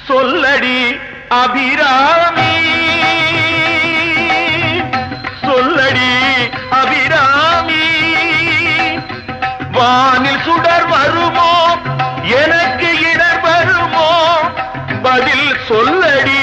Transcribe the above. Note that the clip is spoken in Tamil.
சொல்லடி அபிராமி, சொல்லடி அபிராமி. வானில் சுடர் வருமோ, எனக்கு இடர் வருமோ, பதில் சொல்லடி